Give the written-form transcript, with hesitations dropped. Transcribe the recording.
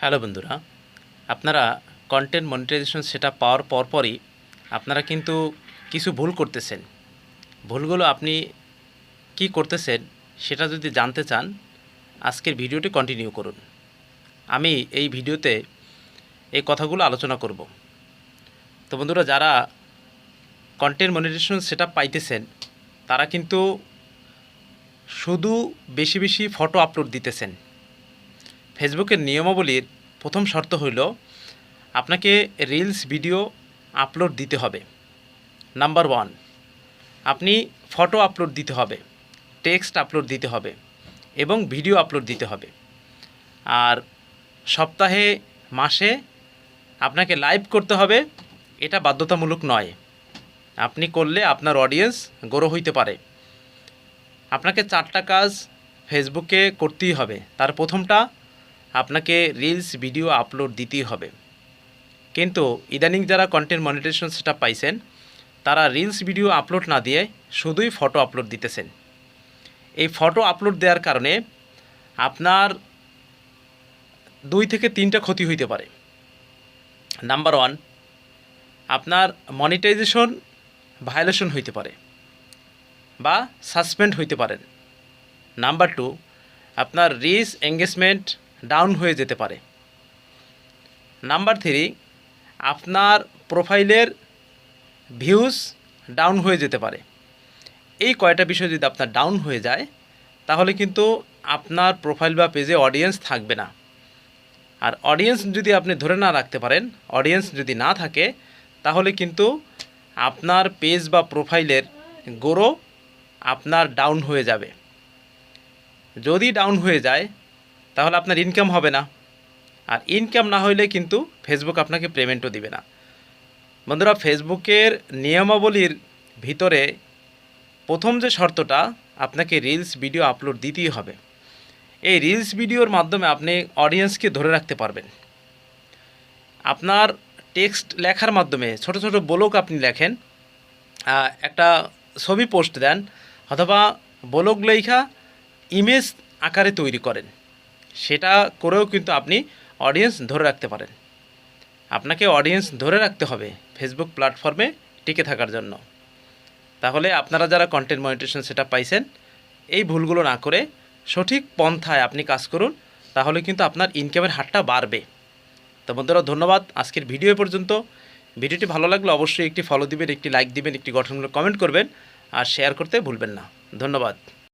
Hello বন্ধুরা, আপনারা content monetization setup পাওয়ার পরপরই আপনারা কিন্তু কিছু ভুল করতেছেন। ভুলগুলো আপনি কি করতেছেন সেটা যদি জানতে চান, আজকের ভিডিওটি কন্টিনিউ করুন। আমি এই ভিডিওতে এই কথাগুলো আলোচনা করব। তো বন্ধুরা, যারা কন্টেন্ট মনিটাইজেশন সেটআপ পাইতেছেন তারা কিন্তু শুধু বেশি বেশি ফটো আপলোড দিতেছেন। ফেসবুকের নিয়মাবলীর প্রথম শর্ত হইল আপনাকে রিলস ভিডিও আপলোড দিতে হবে। নাম্বার 1, আপনি ফটো আপলোড দিতে হবে, টেক্সট আপলোড দিতে হবে এবং ভিডিও আপলোড দিতে হবে। আর সপ্তাহে মাসে আপনাকে লাইভ করতে হবে, এটা বাধ্যতামূলক নয়। আপনি করলে আপনার অডিয়েন্স গ্রো হইতে পারে। আপনাকে 4টা কাজ ফেসবুকে করতেই হবে। তার প্রথমটা, আপনাকে রিলস ভিডিও আপলোড দিতেই হবে। কিন্তু ইদানিং যারা কন্টেন্ট মনিটাইজেশন সেটআপ পাইছেন তারা রিলস ভিডিও আপলোড না দিয়ে শুধুই ফটো আপলোড দিতেছেন। এই ফটো আপলোড দেওয়ার কারণে আপনার 2 থেকে 3টা ক্ষতি হইতে পারে। নাম্বার 1, আপনার মনিটাইজেশন ভায়োলেশন হইতে পারে বা সাসপেন্ড হইতে পারেন। নাম্বার 2, আপনার রিচ এঙ্গেজমেন্ট ডাউন হয়ে যেতে পারে। নাম্বার 3, আপনার প্রোফাইলের ভিউজ ডাউন হয়ে যেতে পারে। এই কয়টা বিষয় যদি আপনার ডাউন হয়ে যায় তাহলে কিন্তু আপনার প্রোফাইল বা পেজে অডিয়েন্স থাকবে না। আর অডিয়েন্স যদি আপনি ধরে না রাখতে পারেন, অডিয়েন্স যদি না থাকে, তাহলে কিন্তু আপনার পেজ বা প্রোফাইলের গ্রো আপনার ডাউন হয়ে যাবে। যদি ডাউন হয়ে যায় তাহলে আপনার ইনকাম হবে না, আর ইনকাম না হইলে কিন্তু ফেসবুক আপনাকে পেমেন্টও দিবে না। বন্ধুরা, ফেসবুকের নিয়মাবলীর ভিতরে প্রথম যে শর্তটা, আপনাকে রিলস ভিডিও আপলোড দিতেই হবে। এই রিলস ভিডিওর মাধ্যমে আপনি অডিয়েন্সকে ধরে রাখতে পারবেন। আপনার টেক্সট লেখার মাধ্যমে ছোট ছোট ব্লগ আপনি লেখেন, একটা ছবি পোস্ট দেন, অথবা ব্লগ লেখা ইমেজ আকারে তৈরি করেন, সেটা করেও কিন্তু আপনি অডিয়েন্স ধরে রাখতে পারেন। আপনাকে অডিয়েন্স ধরে রাখতে হবে ফেসবুক প্ল্যাটফর্মে টিকে থাকার জন্য। তাহলে আপনারা যারা কন্টেন্ট মনিটাইজেশন সেটআপ পাইছেন, এই ভুলগুলো না করে সঠিক পন্থায় আপনি কাজ করুন, তাহলে কিন্তু আপনার ইনকামের হারটা বাড়বে। তো বন্ধুরা, ধন্যবাদ। আজকের ভিডিও পর্যন্ত। ভিডিওটি ভালো লাগলে অবশ্যই একটি ফলো দিবেন, একটি লাইক দিবেন, একটি গঠনমূলক কমেন্ট করবেন, আর শেয়ার করতে ভুলবেন না। ধন্যবাদ।